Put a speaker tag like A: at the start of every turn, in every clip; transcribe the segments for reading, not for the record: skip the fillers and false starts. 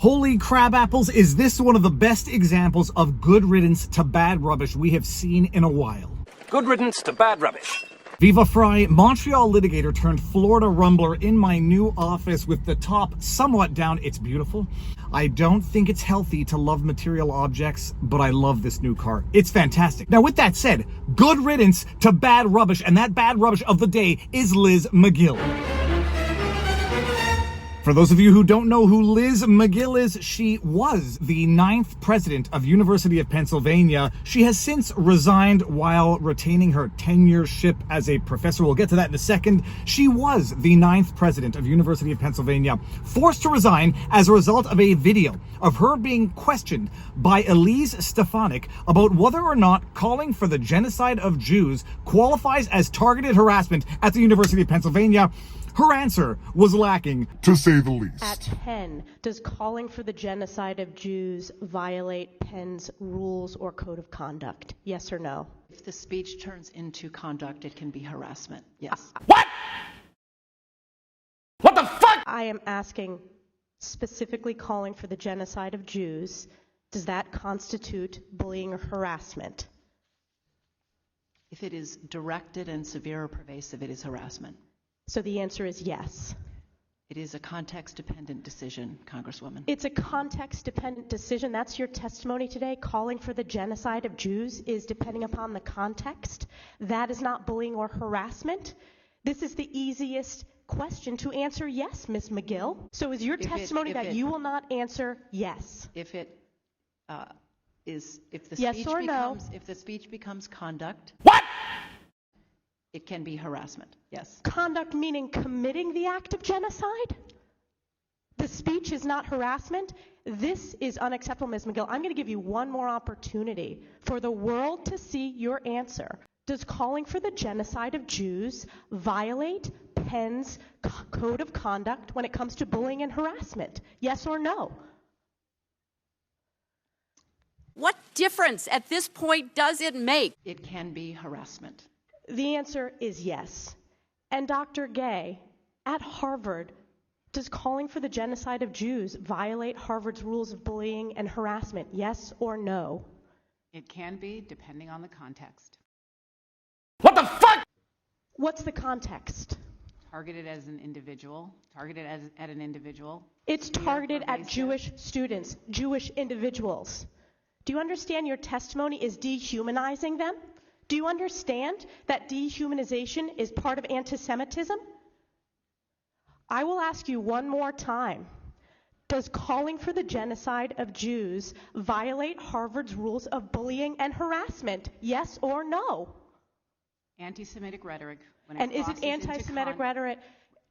A: Holy crab apples, is this one of the best examples of good riddance to bad rubbish we have seen in a while.
B: Good riddance to bad rubbish.
A: Viva Fry, Montreal litigator turned Florida rumbler in my new office with the top somewhat down. It's beautiful. I don't think it's healthy to love material objects, but I love this new car. It's fantastic. Now, with that said, good riddance to bad rubbish, and that bad rubbish of the day is Liz Magill. For those of you who don't know who Liz Magill is, she was the 9th president of University of Pennsylvania. She has since resigned while retaining her tenureship as a professor. We'll get to that in a second. She was the 9th president of University of Pennsylvania, forced to resign as a result of a video of her being questioned by Elise Stefanik about whether or not calling for the genocide of Jews qualifies as targeted harassment at the University of Pennsylvania. Her answer was lacking, to say the least.
C: At 10, does calling for the genocide of Jews violate Penn's rules or code of conduct? Yes or no?
D: If the speech turns into conduct, it can be harassment. Yes.
B: What? What the fuck?
C: I am asking, specifically calling for the genocide of Jews, does that constitute bullying or harassment?
D: If it is directed and severe or pervasive, it is harassment.
C: So the answer is yes.
D: It is a context-dependent decision, Congresswoman.
C: It's a context-dependent decision. That's your testimony today. Calling for the genocide of Jews is depending upon the context. That is not bullying or harassment. This is the easiest question to answer yes, Ms. Magill. So is your testimony that you will not answer yes?
D: If it if the
C: yes
D: speech
C: or
D: becomes
C: no?
D: if the speech becomes conduct,
B: What?
D: it can be harassment. Yes.
C: Conduct meaning committing the act of genocide? The speech is not harassment? This is unacceptable, Ms. Magill. I'm going to give you one more opportunity for the world to see your answer. Does calling for the genocide of Jews violate Penn's code of conduct when it comes to bullying and harassment? Yes or no?
E: What difference at this point does it make?
D: It can be harassment.
C: The answer is yes. And Dr. Gay, at Harvard, does calling for the genocide of Jews violate Harvard's rules of bullying and harassment? Yes or no?
F: It can be, depending on the context.
B: What the fuck?
C: What's the context?
F: Targeted as an individual, at an individual.
C: It's targeted at Jewish students, Jewish individuals. Do you understand your testimony is dehumanizing them? Do you understand that dehumanization is part of anti-Semitism? I will ask you one more time. Does calling for the genocide of Jews violate Harvard's rules of bullying and harassment? Yes or no?
F: Anti-Semitic rhetoric.
C: And is it anti-Semitic rhetoric?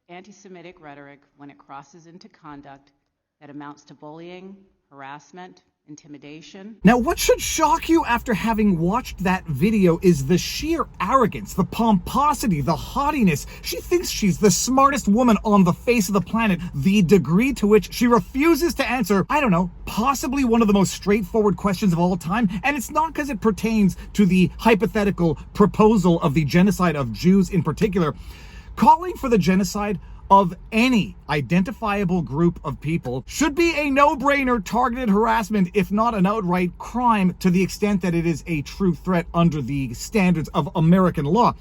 F: Anti-Semitic rhetoric when it crosses into conduct that amounts to bullying, harassment, intimidation.
A: Now, what should shock you after having watched that video is the sheer arrogance, the pomposity, the haughtiness. She thinks she's the smartest woman on the face of the planet, the degree to which she refuses to answer, I don't know, possibly one of the most straightforward questions of all time. And it's not because it pertains to the hypothetical proposal of the genocide of Jews in particular. Calling for the genocide of any identifiable group of people should be a no-brainer targeted harassment, if not an outright crime, to the extent that it is a true threat under the standards of American law.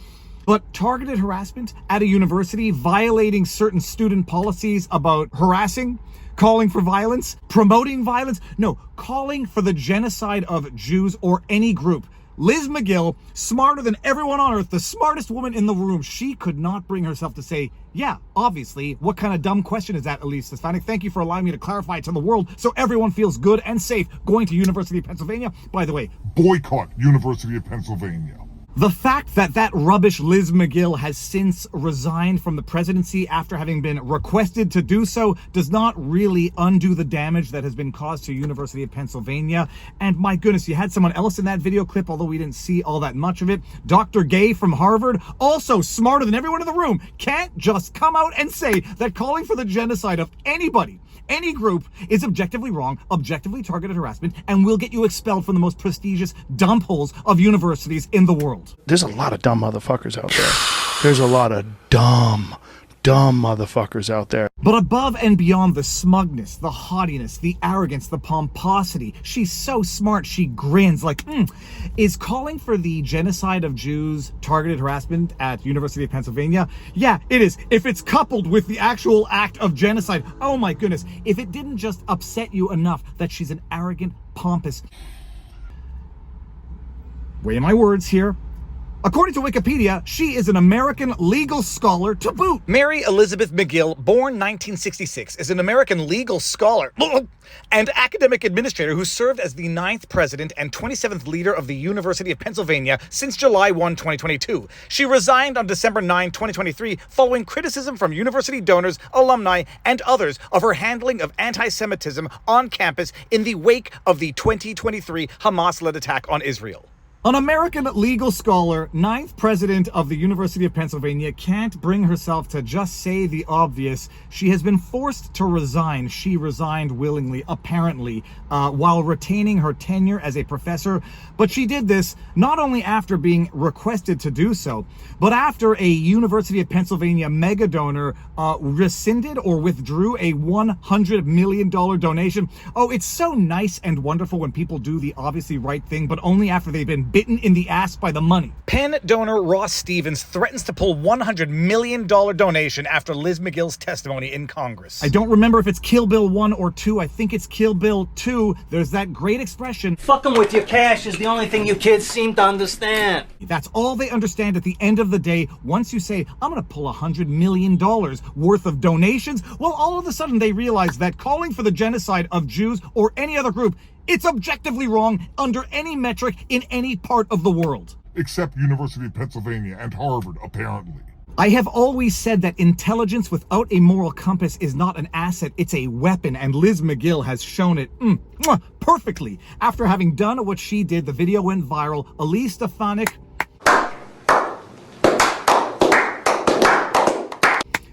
A: But targeted harassment at a university, violating certain student policies about harassing, calling for violence, promoting violence, no, calling for the genocide of Jews or any group. Liz Magill, smarter than everyone on earth, the smartest woman in the room, she could not bring herself to say, yeah, obviously, what kind of dumb question is that, Elise Stefanik? Thank you for allowing me to clarify it to the world so everyone feels good and safe going to University of Pennsylvania. By the way,
G: boycott University of Pennsylvania.
A: The fact that that rubbish Liz Magill has since resigned from the presidency after having been requested to do so does not really undo the damage that has been caused to University of Pennsylvania. And my goodness, you had someone else in that video clip, although we didn't see all that much of it. Dr. Gay from Harvard, also smarter than everyone in the room, can't just come out and say that calling for the genocide of anybody, any group, is objectively wrong, objectively targeted harassment, and will get you expelled from the most prestigious dump holes of universities in the world.
H: There's a lot of dumb motherfuckers out there. There's a lot of dumb dumb motherfuckers out there.
A: But above and beyond the smugness, the haughtiness, the arrogance, the pomposity, she's so smart she grins like, Is calling for the genocide of Jews targeted harassment at University of Pennsylvania? Yeah, it is. If it's coupled with the actual act of genocide, oh my goodness. If it didn't just upset you enough that she's an arrogant, pompous... Weigh my words here. According to Wikipedia, she is an American legal scholar to boot.
I: Mary Elizabeth Magill, born 1966, is an American legal scholar and academic administrator who served as the 9th president and 27th leader of the University of Pennsylvania since July 1, 2022. She resigned on December 9, 2023, following criticism from university donors, alumni, and others of her handling of anti-Semitism on campus in the wake of the 2023 Hamas-led attack on Israel.
A: An American legal scholar, 9th president of the University of Pennsylvania, can't bring herself to just say the obvious. She has been forced to resign. She resigned willingly, apparently, while retaining her tenure as a professor. But she did this not only after being requested to do so, but after a University of Pennsylvania mega donor rescinded or withdrew a $100 million donation. Oh, it's so nice and wonderful when people do the obviously right thing, but only after they've been bitten in the ass by the money.
I: Penn donor Ross Stevens threatens to pull $100 million donation after Liz Magill's testimony in Congress.
A: I don't remember if it's Kill Bill 1 or 2. I think it's Kill Bill 2. There's that great expression,
J: "Fucking with your cash is the only thing you kids seem to understand."
A: That's all they understand at the end of the day. Once you say, I'm going to pull $100 million worth of donations, well, all of a sudden they realize that calling for the genocide of Jews or any other group, it's objectively wrong under any metric in any part of the world.
G: Except University of Pennsylvania and Harvard, apparently.
A: I have always said that intelligence without a moral compass is not an asset, it's a weapon, and Liz Magill has shown it perfectly. After having done what she did, the video went viral. Elise Stefanik...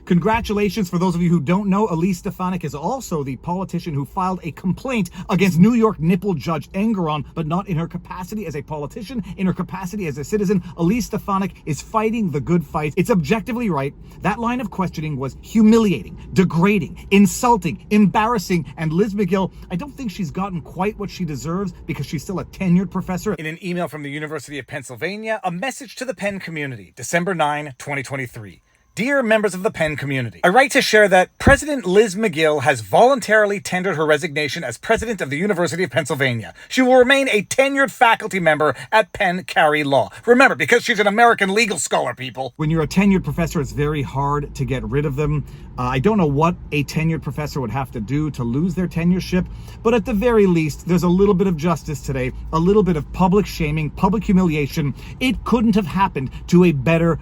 A: Congratulations. For those of you who don't know, Elise Stefanik is also the politician who filed a complaint against New York nipple judge Engeron, but not in her capacity as a politician, in her capacity as a citizen. Elise Stefanik is fighting the good fight. It's objectively right. That line of questioning was humiliating, degrading, insulting, embarrassing, and Liz Magill, I don't think she's gotten quite what she deserves because she's still a tenured professor.
I: In an email from the University of Pennsylvania, a message to the Penn community, December 9, 2023. Dear members of the Penn community, I write to share that President Liz Magill has voluntarily tendered her resignation as president of the University of Pennsylvania. She will remain a tenured faculty member at Penn Carey Law. Remember, because she's an American legal scholar, people.
A: When you're a tenured professor, it's very hard to get rid of them. I don't know what a tenured professor would have to do to lose their tenureship, but at the very least, there's a little bit of justice today, a little bit of public shaming, public humiliation. It couldn't have happened to a better...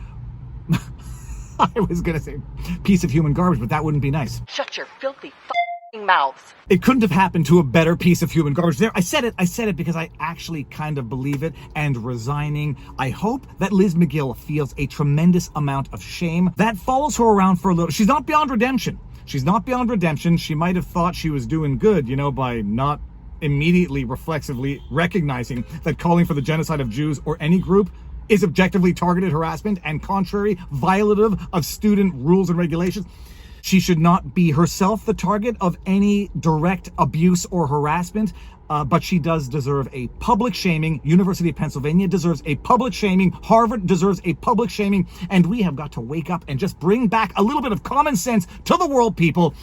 A: I was going to say piece of human garbage, but that wouldn't be nice.
E: Shut your filthy f***ing mouths.
A: It couldn't have happened to a better piece of human garbage. There, I said it because I actually kind of believe it. And resigning, I hope that Liz Magill feels a tremendous amount of shame that follows her around for a little. She's not beyond redemption. She's not beyond redemption. She might have thought she was doing good, by not immediately reflexively recognizing that calling for the genocide of Jews or any group is objectively targeted harassment and contrary, violative of student rules and regulations. She should not be herself the target of any direct abuse or harassment, but she does deserve a public shaming. University of Pennsylvania deserves a public shaming. Harvard deserves a public shaming. And we have got to wake up and just bring back a little bit of common sense to the world, people.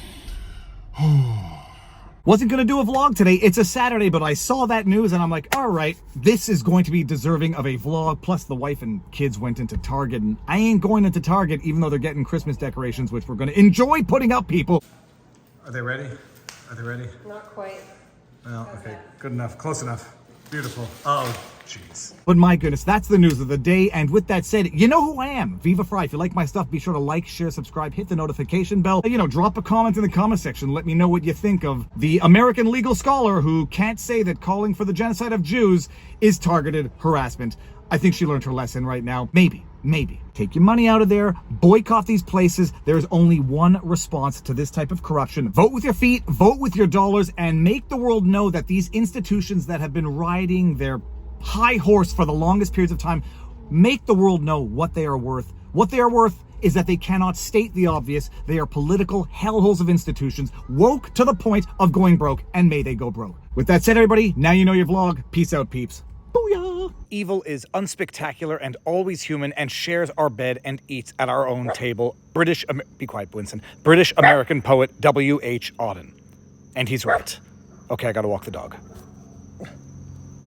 A: Wasn't going to do a vlog today. It's a Saturday, but I saw that news and I'm like, all right, this is going to be deserving of a vlog. Plus the wife and kids went into Target and I ain't going into Target even though they're getting Christmas decorations, which we're going to enjoy putting up, people.
K: Are they ready? Are they ready?
L: Not quite.
K: Well, okay, good enough, close enough. Beautiful. Oh, jeez.
A: But my goodness, that's the news of the day. And with that said, you know who I am, Viva Fry. If you like my stuff, be sure to like, share, subscribe, hit the notification bell. Drop a comment in the comment section. Let me know what you think of the American legal scholar who can't say that calling for the genocide of Jews is targeted harassment. I think she learned her lesson right now. Maybe. Take your money out of there, boycott these places. There's only one response to this type of corruption. Vote with your feet, vote with your dollars, and make the world know that these institutions that have been riding their high horse for the longest periods of time, make the world know what they are worth. What they are worth is that they cannot state the obvious. They are political hellholes of institutions, woke to the point of going broke, and may they go broke. With that said, everybody, now you know your vlog. Peace out, peeps. Booyah!
I: Evil is unspectacular and always human and shares our bed and eats at our own table. Be quiet, Winston. British American poet W.H. Auden. And he's right. Okay, I gotta walk the dog.